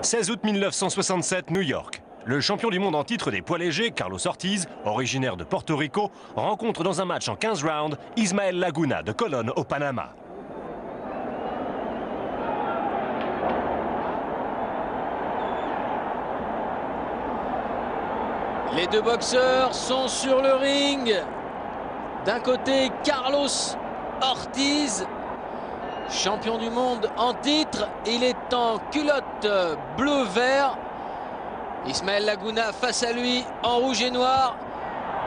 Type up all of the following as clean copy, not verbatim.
16 août 1967, New York. Le champion du monde en titre des poids légers, Carlos Ortiz, originaire de Porto Rico, rencontre dans un match en 15 rounds Ismael Laguna de Colón au Panama. Les deux boxeurs sont sur le ring. D'un côté, Carlos Ortiz, champion du monde en titre. Il est en culotte bleu-vert. Ismael Laguna face à lui en rouge et noir.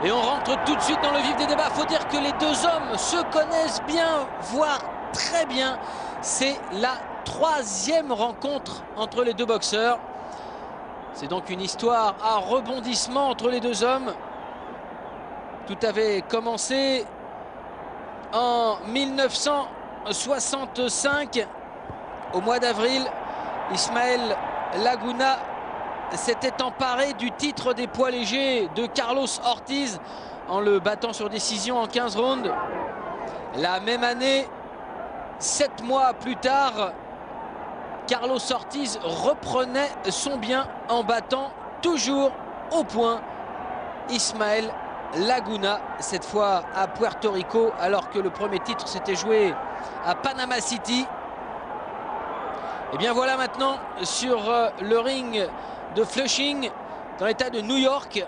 Et on rentre tout de suite dans le vif des débats. Il faut dire que les deux hommes se connaissent bien, voire très bien. C'est la troisième rencontre entre les deux boxeurs. C'est donc une histoire à rebondissement entre les deux hommes. Tout avait commencé en 1965. Au mois d'avril, Ismael Laguna s'était emparé du titre des poids légers de Carlos Ortiz en le battant sur décision en 15 rounds. La même année, 7 mois plus tard, Carlos Ortiz reprenait son bien en battant toujours au point Ismael Laguna, cette fois à Puerto Rico, alors que le premier titre s'était joué à Panama City. Et bien voilà maintenant sur le ring de Flushing, dans l'état de New York,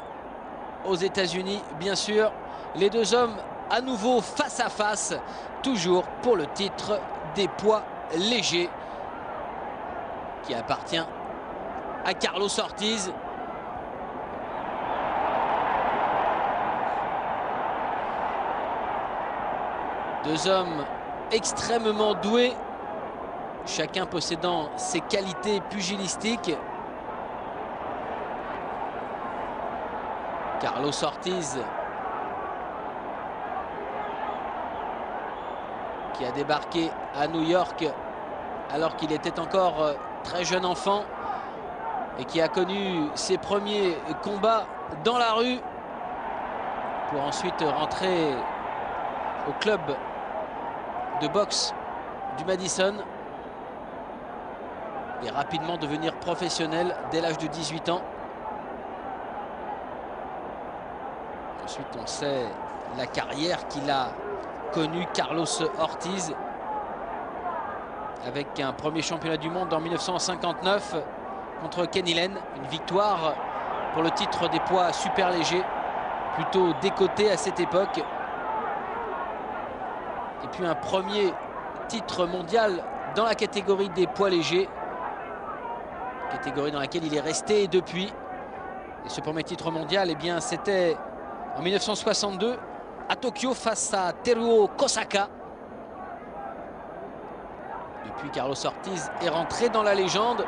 aux États-Unis, bien sûr. Les deux hommes à nouveau face à face, toujours pour le titre des poids légers, qui appartient à Carlos Ortiz. Deux hommes extrêmement doués, chacun possédant ses qualités pugilistiques. Carlos Ortiz, qui a débarqué à New York alors qu'il était encore très jeune enfant et qui a connu ses premiers combats dans la rue pour ensuite rentrer au club de boxe du Madison et rapidement devenir professionnel dès l'âge de 18 ans. Ensuite, on sait la carrière qu'il a connue, Carlos Ortiz, avec un premier championnat du monde en 1959 contre Kenny Len. Une victoire pour le titre des poids super légers, plutôt décoté à cette époque. Et puis un premier titre mondial dans la catégorie des poids légers, catégorie dans laquelle il est resté depuis. Et ce premier titre mondial, eh bien, c'était en 1962 à Tokyo face à Teruo Kosaka. Depuis, Carlos Ortiz est rentré dans la légende.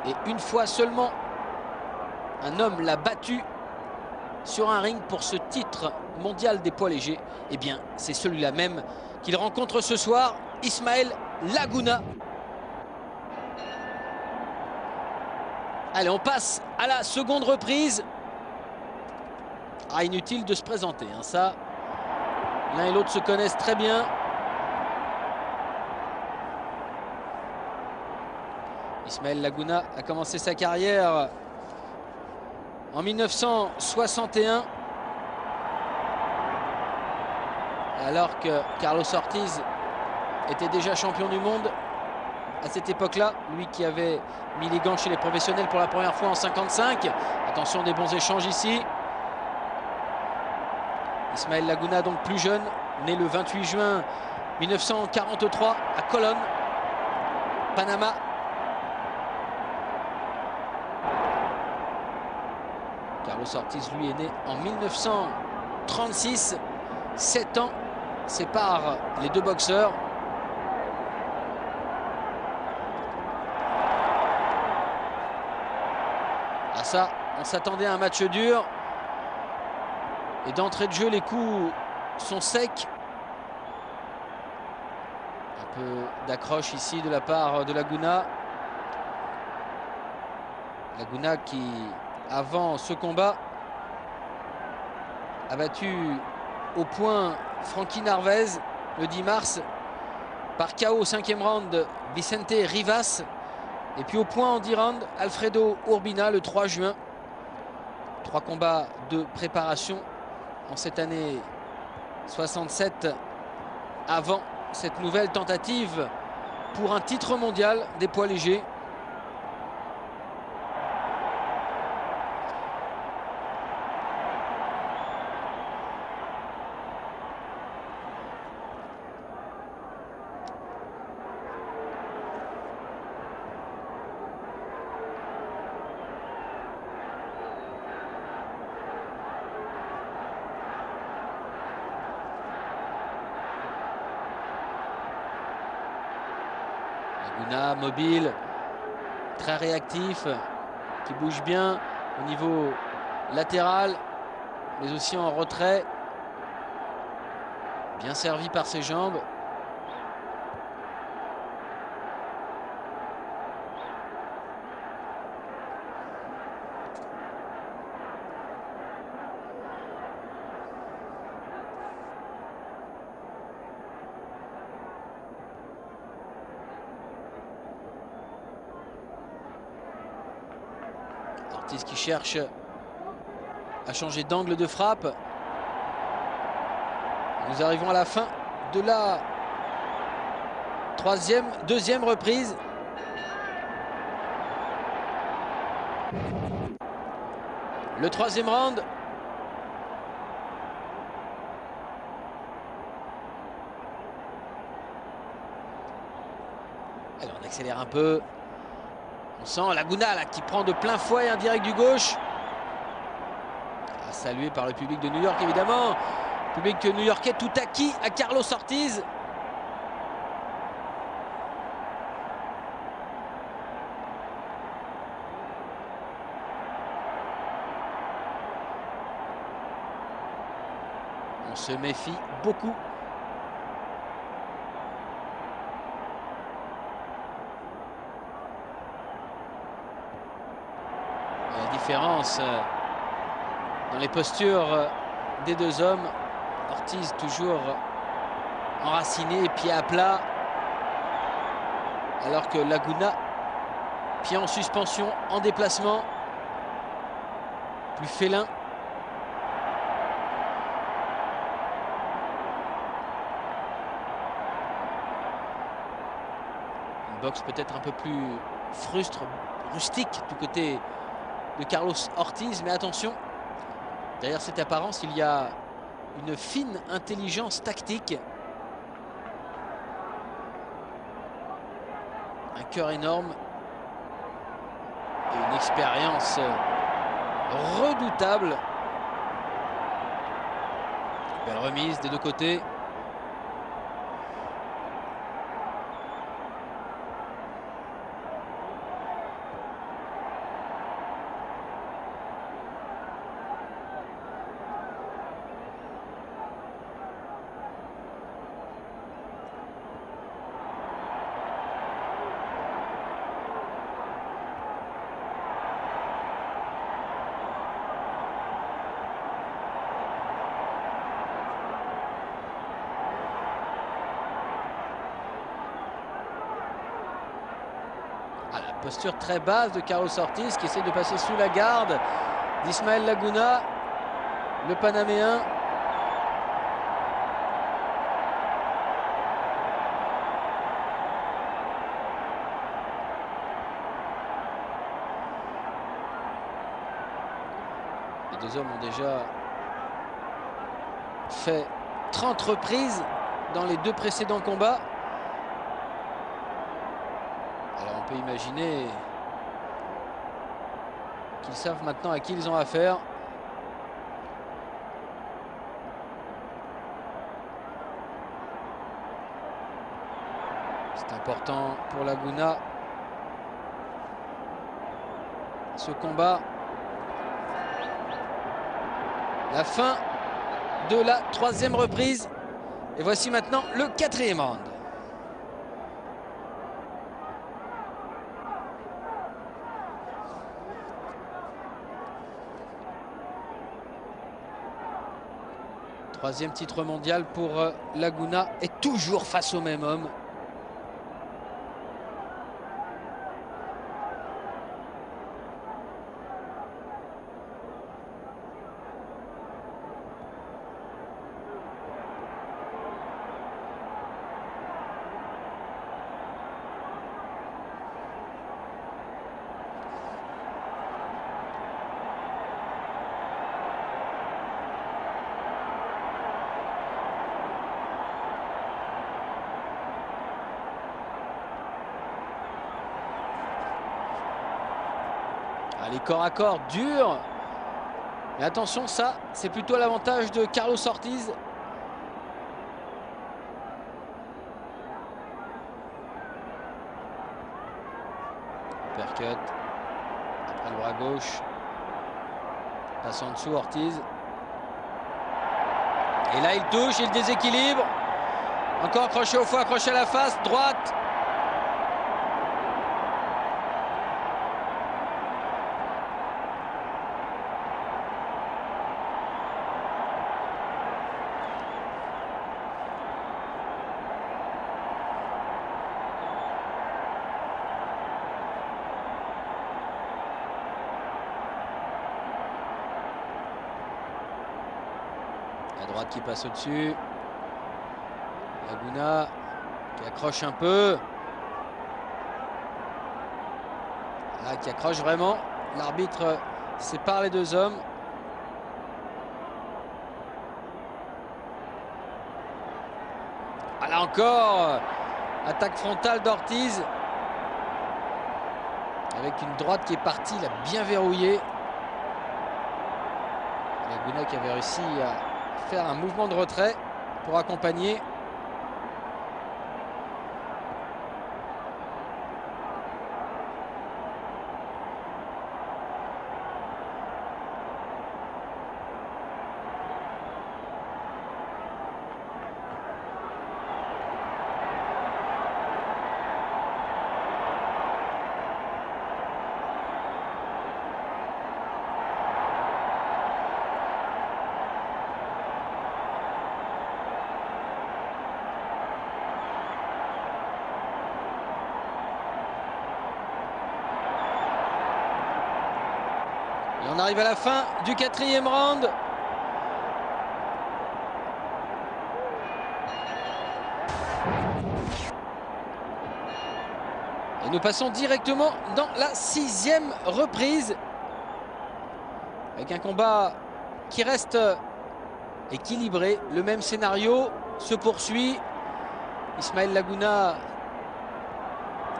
Et une fois seulement, un homme l'a battu sur un ring pour ce titre mondial des poids légers. Eh bien, c'est celui-là même qu'il rencontre ce soir, Ismael Laguna. Allez, on passe à la seconde reprise. Ah, inutile de se présenter, hein, ça. L'un et l'autre se connaissent très bien. Ismael Laguna a commencé sa carrière en 1961. Alors que Carlos Ortiz était déjà champion du monde à cette époque-là. Lui qui avait mis les gants chez les professionnels pour la première fois en 55. Attention, des bons échanges ici. Ismael Laguna, donc plus jeune, né le 28 juin 1943 à Colón, Panama. Carlos Ortiz, lui, est né en 1936. 7 ans séparent les deux boxeurs. Ah ça, on s'attendait à un match dur. Et d'entrée de jeu, les coups sont secs. Un peu d'accroche ici de la part de Laguna. Laguna qui, avant ce combat, a battu au point Frankie Narvaez le 10 mars par KO au 5e round Vicente Rivas. Et puis au point en 10 rounds, Alfredo Urbina le 3 juin. 3 combats de préparation en cette année 67 avant cette nouvelle tentative pour un titre mondial des poids légers. Laguna mobile, très réactif, qui bouge bien au niveau latéral, mais aussi en retrait. Bien servi par ses jambes. Ortiz qui cherche à changer d'angle de frappe. Nous arrivons à la fin de la deuxième reprise. Le 3e round. Alors on accélère un peu. On sent Laguna là, qui prend de plein fouet un direct du gauche. Salué par le public de New York évidemment. Le public new-yorkais tout acquis à Carlos Ortiz. On se méfie beaucoup. La différence dans les postures des deux hommes. Ortiz toujours enraciné, pied à plat. Alors que Laguna, pied en suspension, en déplacement. Plus félin. Une boxe peut-être un peu plus frustre, rustique du côté de Carlos Ortiz. Mais attention, derrière cette apparence, il y a une fine intelligence tactique. Un cœur énorme. Et une expérience redoutable. Belle remise des deux côtés. Posture très basse de Carlos Ortiz qui essaie de passer sous la garde d'Ismael Laguna, le Panaméen. Les deux hommes ont déjà fait 30 reprises dans les deux précédents combats. On peut imaginer qu'ils savent maintenant à qui ils ont affaire. C'est important pour Laguna, ce combat. La fin de la 3e reprise. Et voici maintenant le 4e round. Troisième titre mondial pour Laguna, et toujours face au même homme. Les corps à corps durs. Mais attention, ça, c'est plutôt à l'avantage de Carlos Ortiz. Uppercut. Après le bras gauche. Passe en dessous, Ortiz. Et là, il touche, il déséquilibre. Encore crochet au foie, crochet à la face, droite. La droite qui passe au-dessus. Laguna qui accroche un peu. Là, qui accroche vraiment. L'arbitre sépare les deux hommes. Là encore, attaque frontale d'Ortiz. Avec une droite qui est partie, il a bien verrouillé. Laguna qui avait réussi à faire un mouvement de retrait pour accompagner. Et on arrive à la fin du 4e round. Et nous passons directement dans la 6e reprise. Avec un combat qui reste équilibré. Le même scénario se poursuit. Ismael Laguna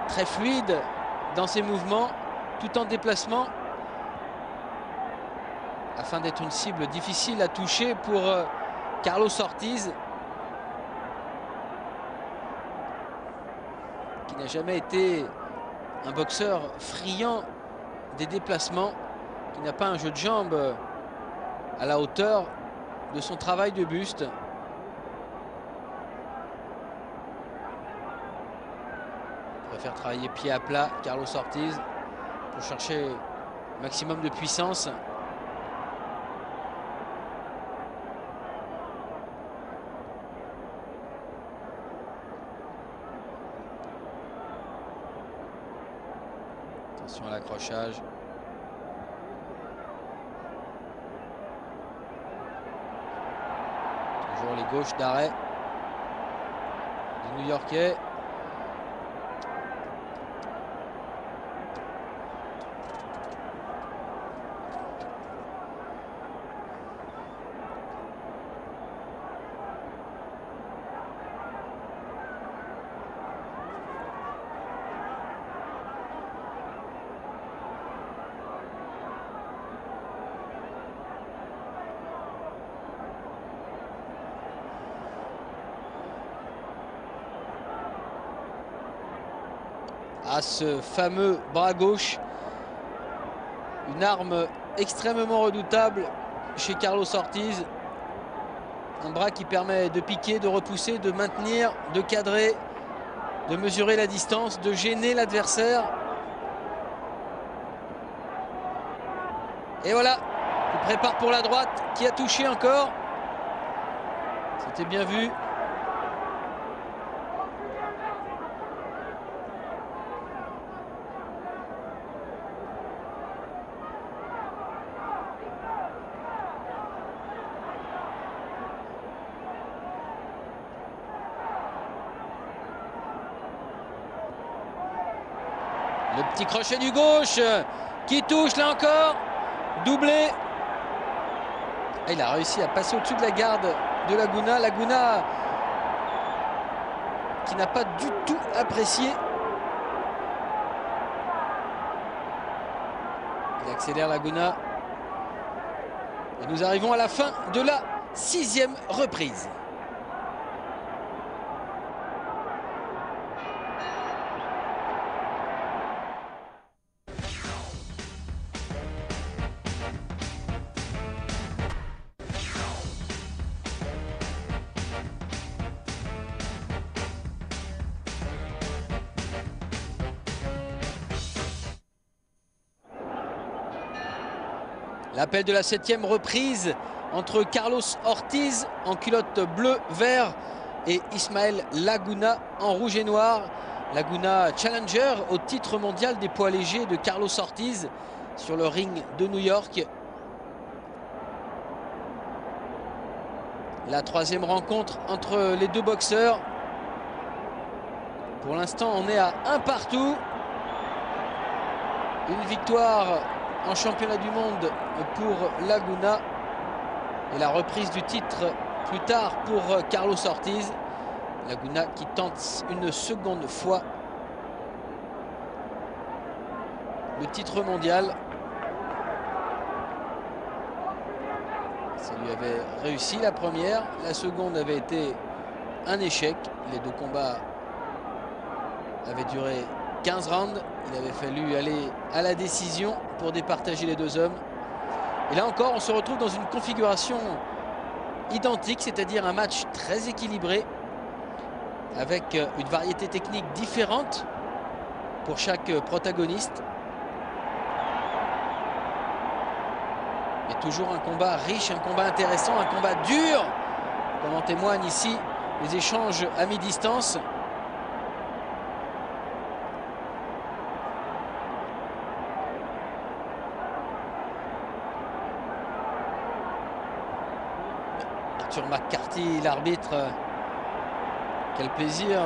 très fluide dans ses mouvements, tout en déplacement, afin d'être une cible difficile à toucher pour Carlos Ortiz, qui n'a jamais été un boxeur friand des déplacements, qui n'a pas un jeu de jambes à la hauteur de son travail de buste. Il préfère travailler pied à plat, Carlos Ortiz, pour chercher le maximum de puissance. Attention à l'accrochage. Toujours les gauches d'arrêt du New-Yorkais. À ce fameux bras gauche, une arme extrêmement redoutable chez Carlos Ortiz. Un bras qui permet de piquer, de repousser, de maintenir, de cadrer, de mesurer la distance, de gêner l'adversaire. Et voilà, il prépare pour la droite qui a touché encore. C'était bien vu. Le petit crochet du gauche qui touche là encore. Doublé. Et il a réussi à passer au-dessus de la garde de Laguna. Laguna qui n'a pas du tout apprécié. Il accélère Laguna. Et nous arrivons à la fin de la 6e reprise. L'appel de la 7e reprise entre Carlos Ortiz en culotte bleu-vert et Ismael Laguna en rouge et noir. Laguna challenger au titre mondial des poids légers de Carlos Ortiz sur le ring de New York. La 3e rencontre entre les deux boxeurs. Pour l'instant, on est à 1 partout. Une victoire en championnat du monde pour Laguna et la reprise du titre plus tard pour Carlos Ortiz. Laguna qui tente une seconde fois le titre mondial. Ça lui avait réussi la première, la seconde avait été un échec. Les deux combats avaient duré 15 rounds. Il avait fallu aller à la décision pour départager les deux hommes. Et là encore, on se retrouve dans une configuration identique, c'est-à-dire un match très équilibré avec une variété technique différente pour chaque protagoniste. Mais toujours un combat riche, un combat intéressant, un combat dur, comme en témoignent ici les échanges à mi-distance. Arthur McCarthy, l'arbitre, quel plaisir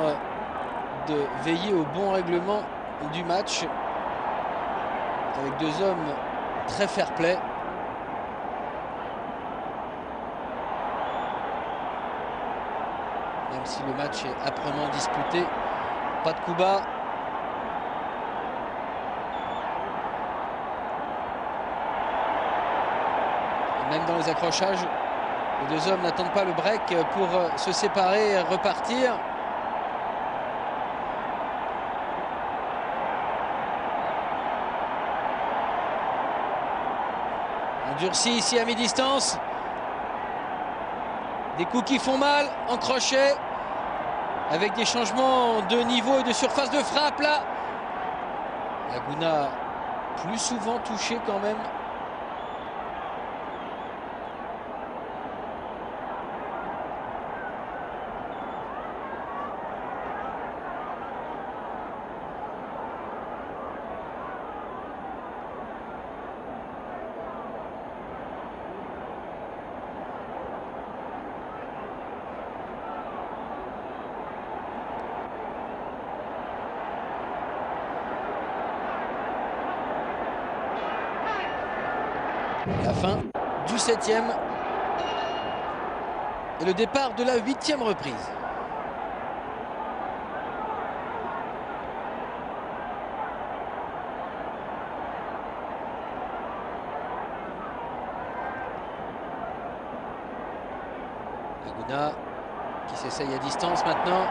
de veiller au bon règlement du match avec deux hommes très fair-play. Même si le match est âprement disputé, pas de coup bas. Et même dans les accrochages, les deux hommes n'attendent pas le break pour se séparer et repartir. On durcit ici à mi-distance. Des coups qui font mal en crochet, avec des changements de niveau et de surface de frappe là. Laguna plus souvent touché quand même. La fin du 7e et le départ de la 8e reprise. Laguna qui s'essaye à distance maintenant.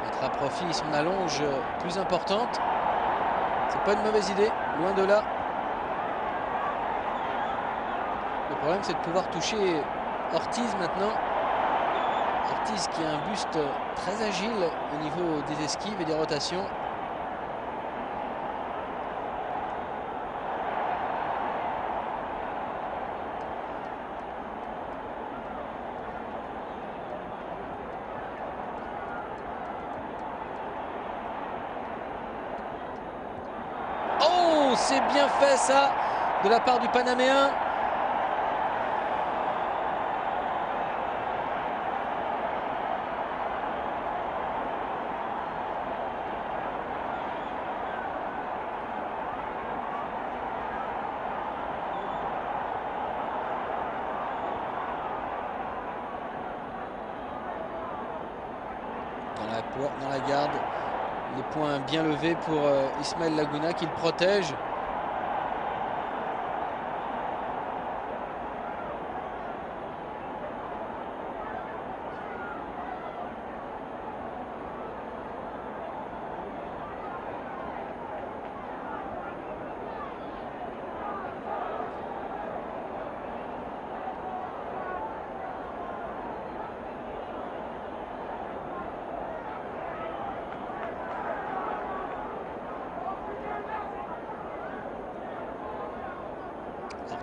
Mettre à profit son allonge plus importante. C'est pas une mauvaise idée, loin de là. Le problème, c'est de pouvoir toucher Ortiz maintenant. Ortiz qui a un buste très agile au niveau des esquives et des rotations. Oh, c'est bien fait ça de la part du Panaméen. Dans la garde, les points bien levés pour Ismael Laguna qui le protège.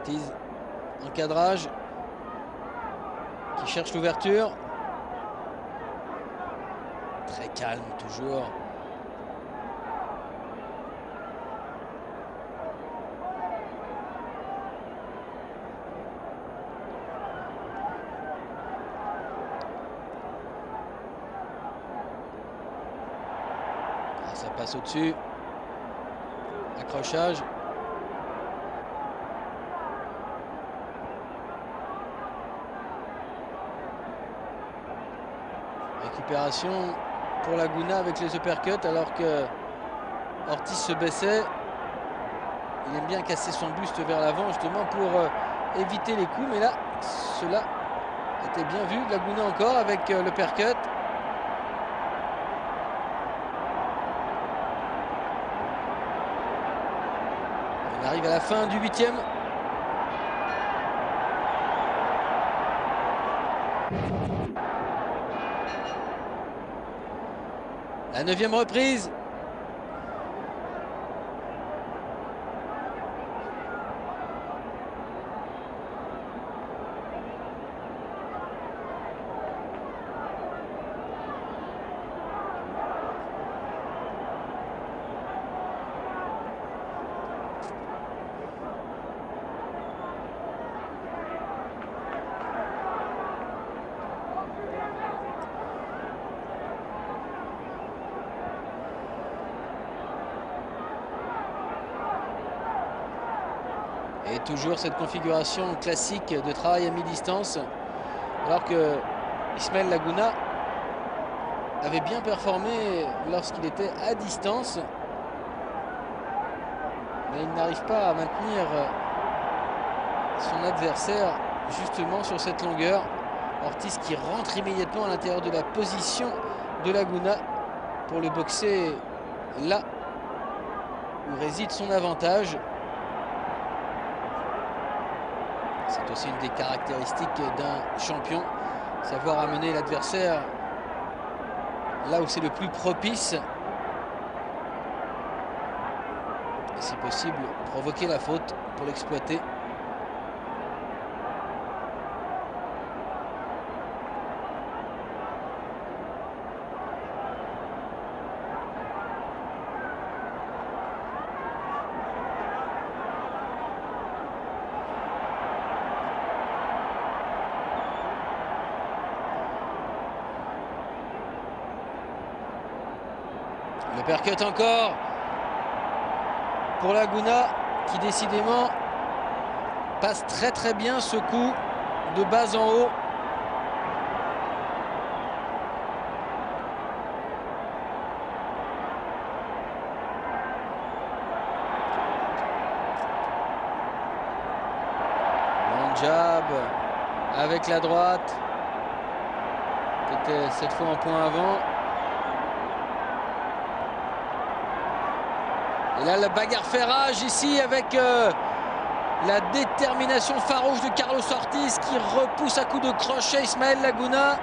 Ortiz, encadrage, qui cherche l'ouverture. Très calme toujours. Ça passe au-dessus. Accrochage. Récupération pour Laguna avec les uppercuts alors que Ortiz se baissait. Il aime bien casser son buste vers l'avant justement pour éviter les coups. Mais là, cela était bien vu. Laguna encore avec l'uppercut. On arrive à la fin du 8e. La 9e reprise. Et toujours cette configuration classique de travail à mi-distance, alors que Ismael Laguna avait bien performé lorsqu'il était à distance. Mais il n'arrive pas à maintenir son adversaire justement sur cette longueur. Ortiz qui rentre immédiatement à l'intérieur de la position de Laguna pour le boxer là où réside son avantage. C'est aussi une des caractéristiques d'un champion, savoir amener l'adversaire là où c'est le plus propice. Et si possible, provoquer la faute pour l'exploiter. Le percut encore pour Laguna qui décidément passe très bien ce coup de bas en haut. Long jab avec la droite qui était cette fois en point avant. Et là, le bagarre-ferrage ici avec la détermination farouche de Carlos Ortiz qui repousse à coups de crochet Ismael Laguna.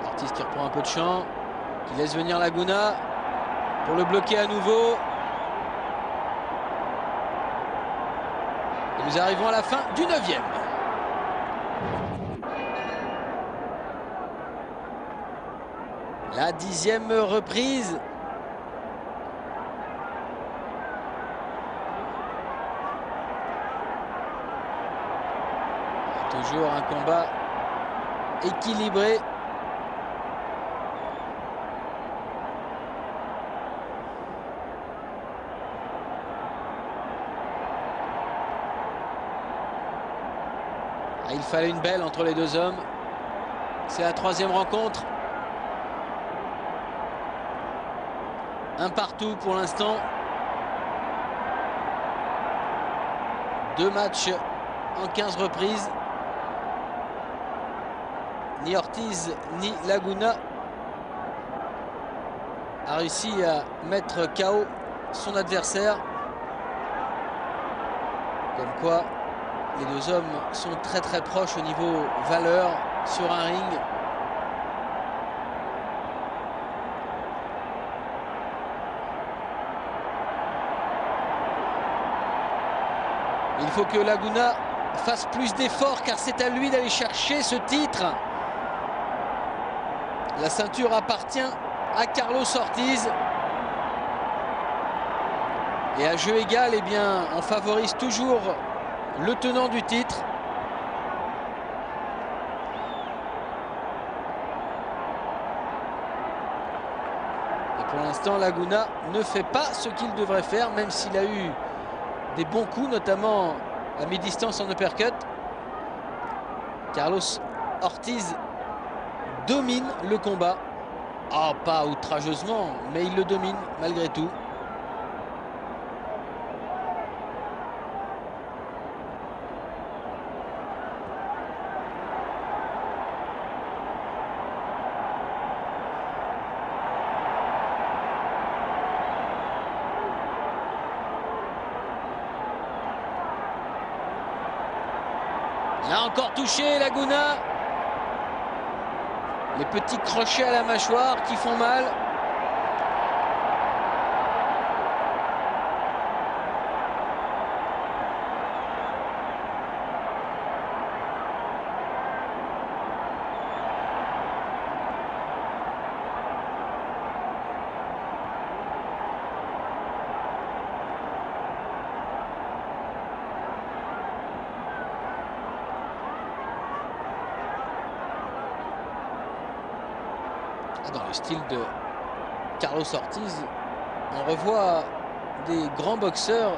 Ortiz qui reprend un peu de champ, qui laisse venir Laguna pour le bloquer à nouveau. Et nous arrivons à la fin du 9e. La 10e reprise. Toujours un combat équilibré. Il fallait une belle entre les deux hommes. C'est la 3e rencontre. Un partout pour l'instant. 2 matchs en 15 reprises. Ni Ortiz ni Laguna a réussi à mettre KO son adversaire. Comme quoi, les deux hommes sont très proches au niveau valeur sur un ring. Il faut que Laguna fasse plus d'efforts car c'est à lui d'aller chercher ce titre. La ceinture appartient à Carlos Ortiz. Et à jeu égal, eh bien, on favorise toujours le tenant du titre. Et pour l'instant, Laguna ne fait pas ce qu'il devrait faire, même s'il a eu des bons coups, notamment à mi-distance en uppercut. Carlos Ortiz domine le combat. Ah, pas outrageusement, mais il le domine malgré tout. Il a encore touché Laguna. Les petits crochets à la mâchoire qui font mal. Dans le style de Carlos Ortiz, on revoit des grands boxeurs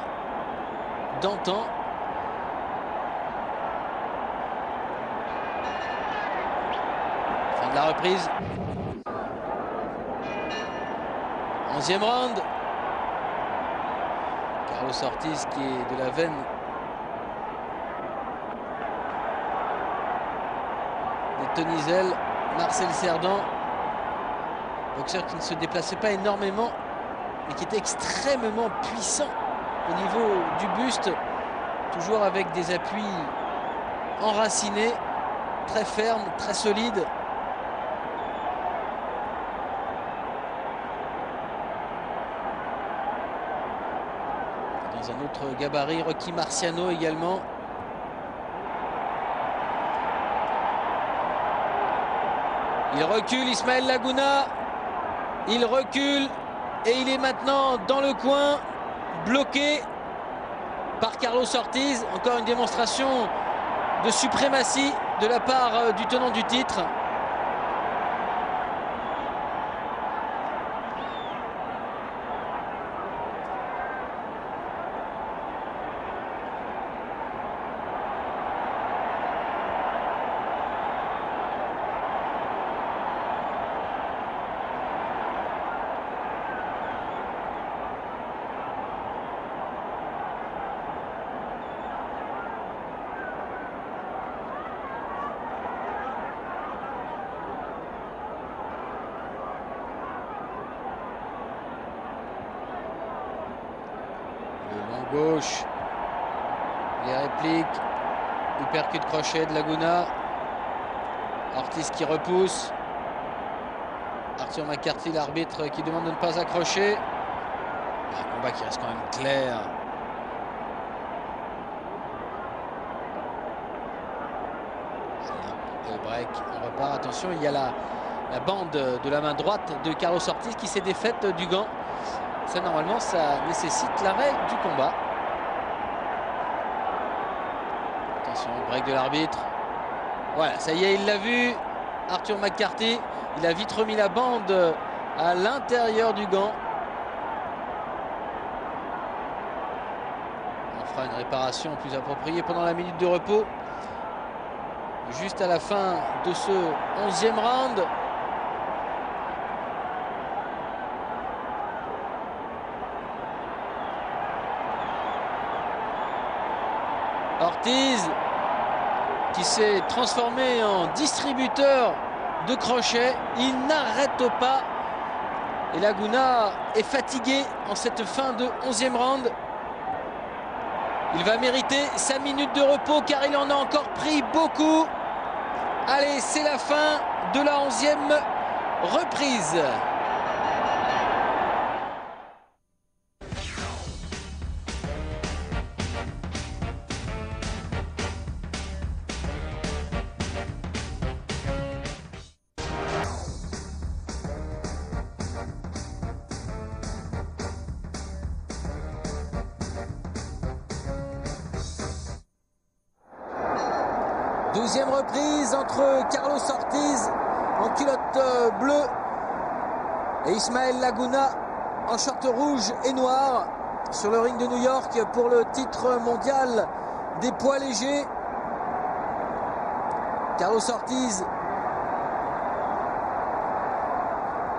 d'antan. Fin de la reprise. 11e round. Carlos Ortiz qui est de la veine des Tony Zell, Marcel Cerdan. Boxeur qui ne se déplaçait pas énormément, mais qui était extrêmement puissant au niveau du buste. Toujours avec des appuis enracinés, très fermes, très solides. Dans un autre gabarit, Rocky Marciano également. Il recule, Ismael Laguna. Il recule et il est maintenant dans le coin, bloqué par Carlos Ortiz. Encore une démonstration de suprématie de la part du tenant du titre. Gauche, les répliques, uppercut crochet de Laguna, Ortiz qui repousse, Arthur McCarthy, l'arbitre, qui demande de ne pas accrocher. Un combat qui reste quand même clair. Le break, on repart, attention, il y a la bande de la main droite de Carlos Ortiz qui s'est défaite du gant. Ça, normalement, ça nécessite l'arrêt du combat. Attention, le break de l'arbitre. Voilà, ça y est, il l'a vu. Arthur McCarthy, il a vite remis la bande à l'intérieur du gant. On fera une réparation plus appropriée pendant la minute de repos. Juste à la fin de ce 11e round. Ortiz qui s'est transformé en distributeur de crochets. Il n'arrête pas Et Laguna est fatigué en cette fin de 11e round. Il va mériter sa minute de repos car il en a encore pris beaucoup. Allez, c'est la fin de la 11e reprise. Douzième reprise entre Carlos Ortiz en culotte bleue et Ismael Laguna en short rouge et noir sur le ring de New York pour le titre mondial des poids légers. Carlos Ortiz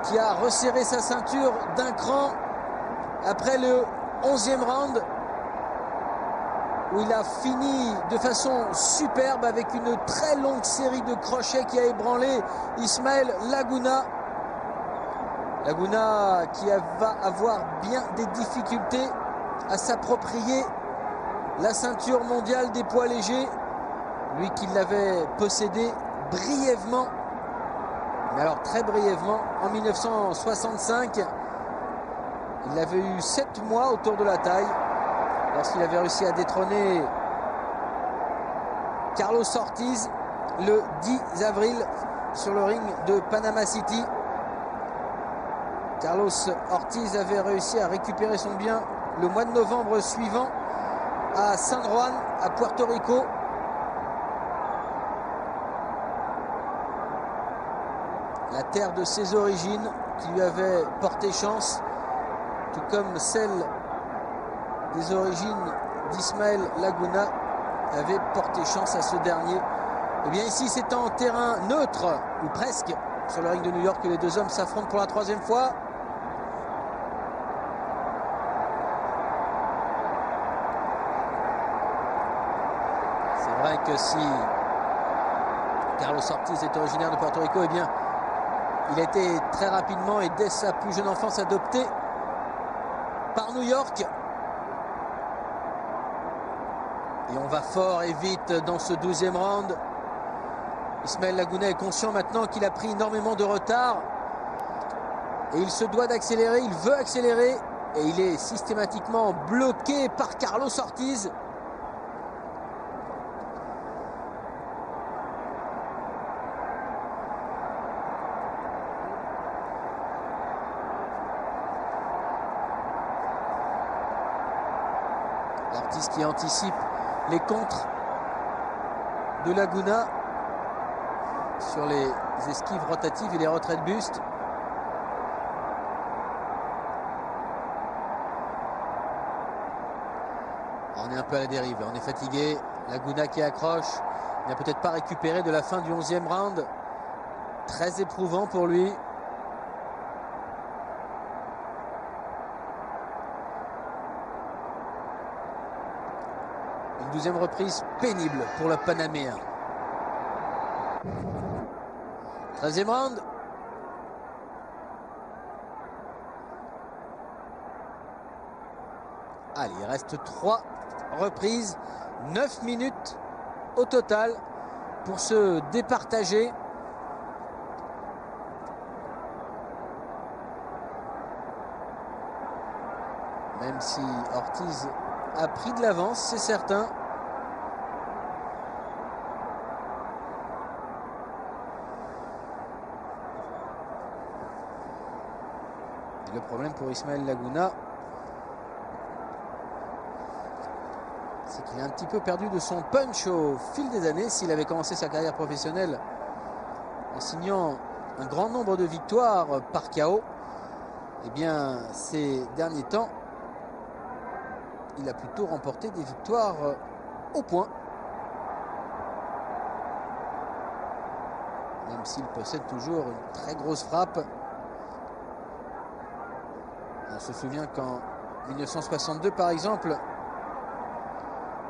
qui a resserré sa ceinture d'un cran après le 11e round, où il a fini de façon superbe avec une très longue série de crochets qui a ébranlé Ismael Laguna. Laguna qui va avoir bien des difficultés à s'approprier la ceinture mondiale des poids légers. Lui qui l'avait possédée brièvement, mais alors très brièvement, en 1965. Il avait eu 7 mois autour de la taille lorsqu'il avait réussi à détrôner Carlos Ortiz le 10 avril sur le ring de Panama City. Carlos Ortiz avait réussi à récupérer son bien le mois de novembre suivant à San Juan, à Puerto Rico. La terre de ses origines qui lui avait porté chance, tout comme celle des origines d'Ismael Laguna avait porté chance à ce dernier. Et bien ici c'est en terrain neutre, ou presque, sur le ring de New York que les deux hommes s'affrontent pour la 3e fois. C'est vrai que si Carlos Ortiz est originaire de Puerto Rico, eh bien il a été très rapidement et dès sa plus jeune enfance adopté par New York. Et on va fort et vite dans ce 12e round. Ismael Laguna est conscient maintenant qu'il a pris énormément de retard. Et il se doit d'accélérer, il veut accélérer. Et il est systématiquement bloqué par Carlos Ortiz. Ortiz qui anticipe les contres de Laguna sur les esquives rotatives et les retraits de buste. On est un peu à la dérive, on est fatigué. Laguna qui accroche, il n'a peut-être pas récupéré de la fin du 11e round. Très éprouvant pour lui. Une 12e reprise pénible pour le Panaméen. 13e round. Allez, il reste 3 reprises, 9 minutes au total pour se départager. Même si Ortiz a pris de l'avance, c'est certain. Et le problème pour Ismael Laguna, c'est qu'il a un petit peu perdu de son punch au fil des années. S'il avait commencé sa carrière professionnelle en signant un grand nombre de victoires par KO, eh bien ces derniers temps, il a plutôt remporté des victoires au point. Même s'il possède toujours une très grosse frappe. On se souvient qu'en 1962, par exemple,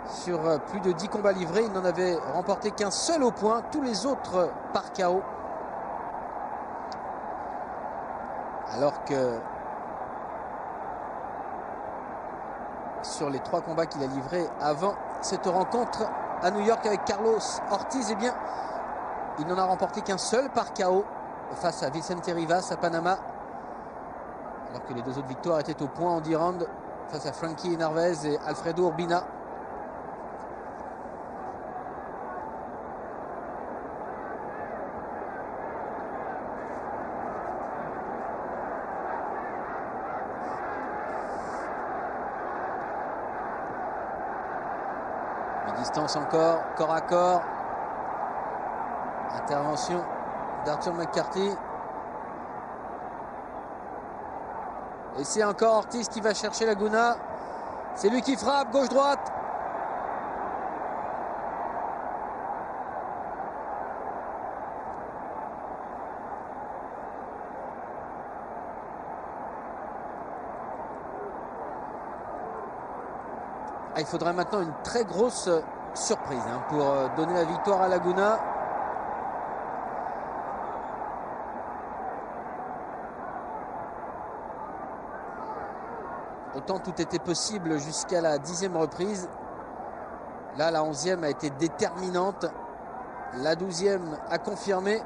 sur plus de 10 combats livrés, il n'en avait remporté qu'un seul au point, tous les autres par KO. Alors que sur les 3 combats qu'il a livrés avant cette rencontre à New York avec Carlos Ortiz, eh bien, il n'en a remporté qu'un seul par KO face à Vicente Rivas à Panama. Alors que les 2 autres victoires étaient au point en 10 rounds face à Frankie Narvaez et Alfredo Urbina. Distance encore, corps à corps. Intervention d'Arthur McCarthy. Et c'est encore Ortiz qui va chercher Laguna. C'est lui qui frappe, gauche-droite. Il faudrait maintenant une très grosse surprise pour donner la victoire à Laguna. Autant tout était possible jusqu'à la 10e reprise. Là, la 11e a été déterminante. La 12e a confirmé.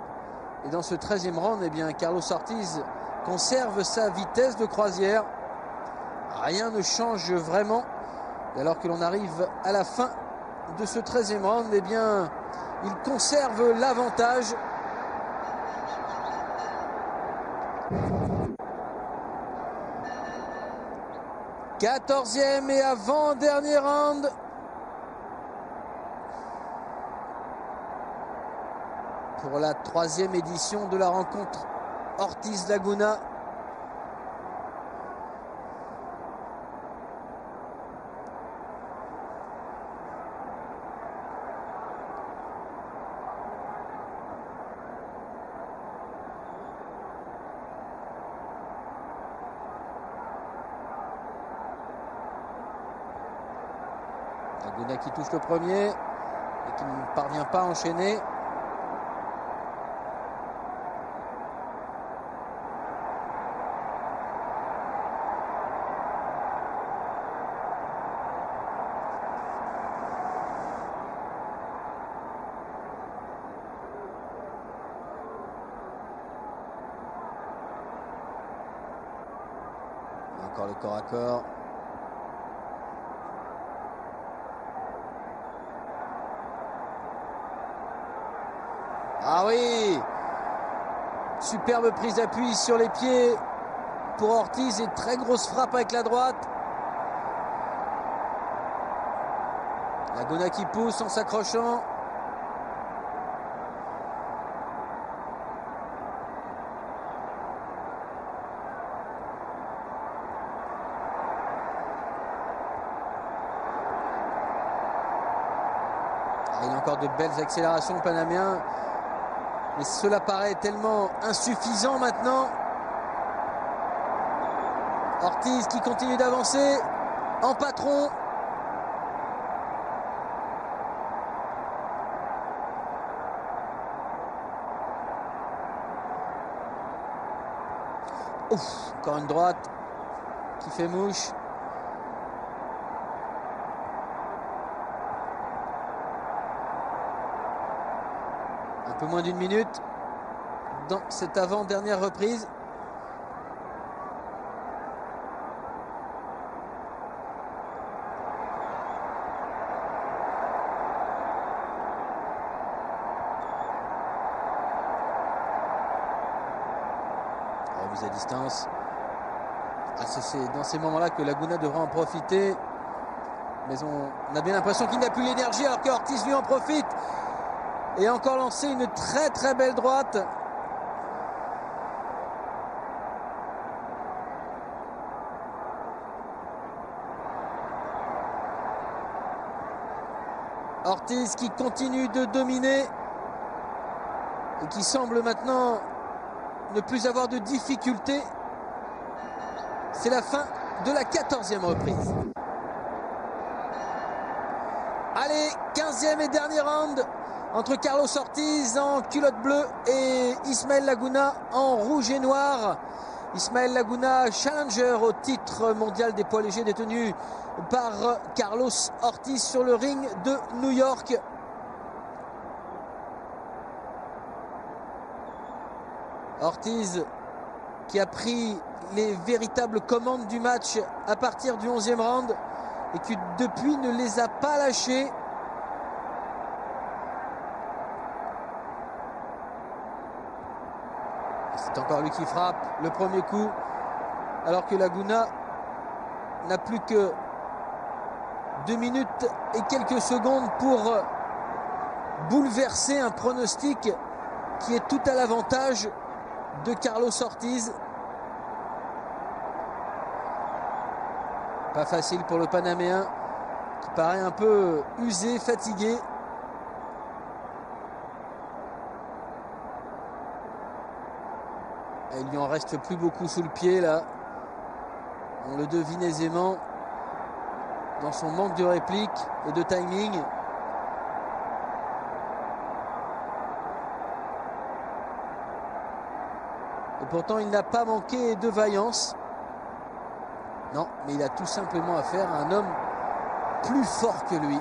Et dans ce 13e round, eh bien, Carlos Ortiz conserve sa vitesse de croisière. Rien ne change vraiment. Et alors que l'on arrive à la fin de ce 13e round, eh bien, il conserve l'avantage. « 14e et avant-dernier round. Pour la 3e édition de la rencontre Ortiz-Laguna. Laguna qui touche le premier et qui ne parvient pas à enchaîner. Encore le corps à corps. Ah oui, superbe prise d'appui sur les pieds pour Ortiz et très grosse frappe avec la droite. Laguna qui pousse en s'accrochant. Il y a encore de belles accélérations panaméen. Mais cela paraît tellement insuffisant maintenant. Ortiz qui continue d'avancer en patron. Ouf, encore une droite qui fait mouche. Un peu moins d'1 minute dans cette avant-dernière reprise. Remise à distance. Ah, c'est dans ces moments-là que Laguna devra en profiter. Mais on a bien l'impression qu'il n'a plus l'énergie alors que Ortiz lui en profite. Et encore lancé une très très belle droite. Ortiz qui continue de dominer et qui semble maintenant ne plus avoir de difficultés. C'est la fin de la 14e reprise. Allez, 15e et dernier round entre Carlos Ortiz en culotte bleue et Ismael Laguna en rouge et noir. Ismael Laguna, challenger au titre mondial des poids légers détenu par Carlos Ortiz sur le ring de New York. Ortiz qui a pris les véritables commandes du match à partir du 11e round et qui depuis ne les a pas lâchés. C'est encore lui qui frappe le premier coup, alors que Laguna n'a plus que 2 minutes et quelques secondes pour bouleverser un pronostic qui est tout à l'avantage de Carlos Ortiz. Pas facile pour le Panaméen qui paraît un peu usé, fatigué. Et il lui en reste plus beaucoup sous le pied là. On le devine aisément dans son manque de réplique et de timing. Et pourtant il n'a pas manqué de vaillance. Non, mais il a tout simplement affaire à un homme plus fort que lui.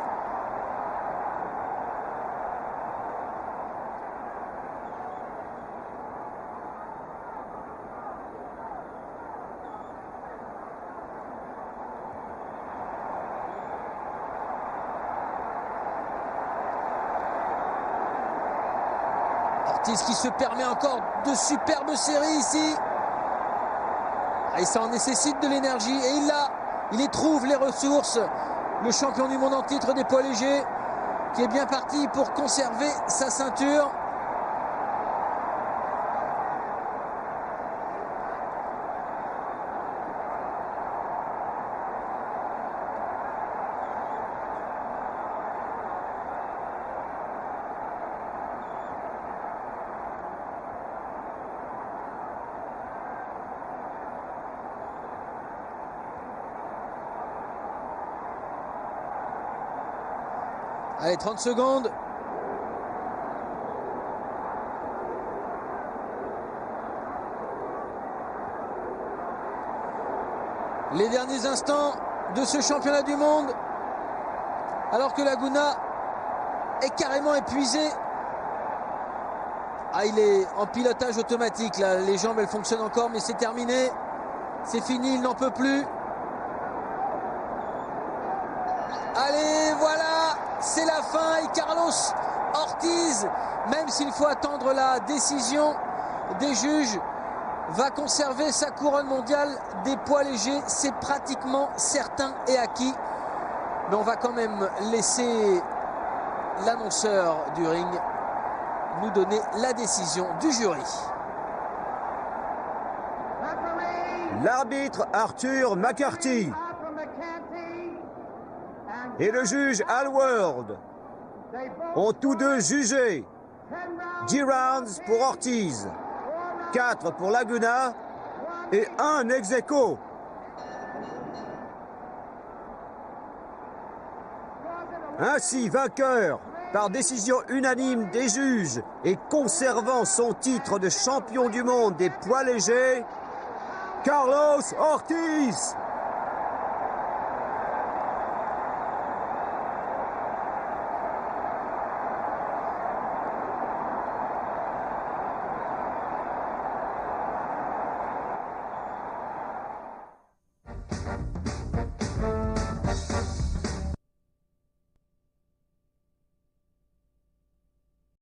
Ortiz qui se permet encore de superbes séries ici. Et ça en nécessite de l'énergie et il y trouve les ressources. Le champion du monde en titre des poids légers qui est bien parti pour conserver sa ceinture. Allez, 30 secondes. Les derniers instants de ce championnat du monde. Alors que Laguna est carrément épuisé. Ah, il est en pilotage automatique là. Les jambes elles fonctionnent encore mais c'est terminé. C'est fini, il n'en peut plus. Allez, voilà. C'est la fin et Carlos Ortiz, même s'il faut attendre la décision des juges, va conserver sa couronne mondiale des poids légers. C'est pratiquement certain et acquis. Mais on va quand même laisser l'annonceur du ring nous donner la décision du jury. L'arbitre Arthur McCarthy et le juge Al Ward ont tous deux jugé 10 rounds pour Ortiz, 4 pour Laguna et 1 ex-aequo. Ainsi, vainqueur par décision unanime des juges et conservant son titre de champion du monde des poids légers, Carlos Ortiz.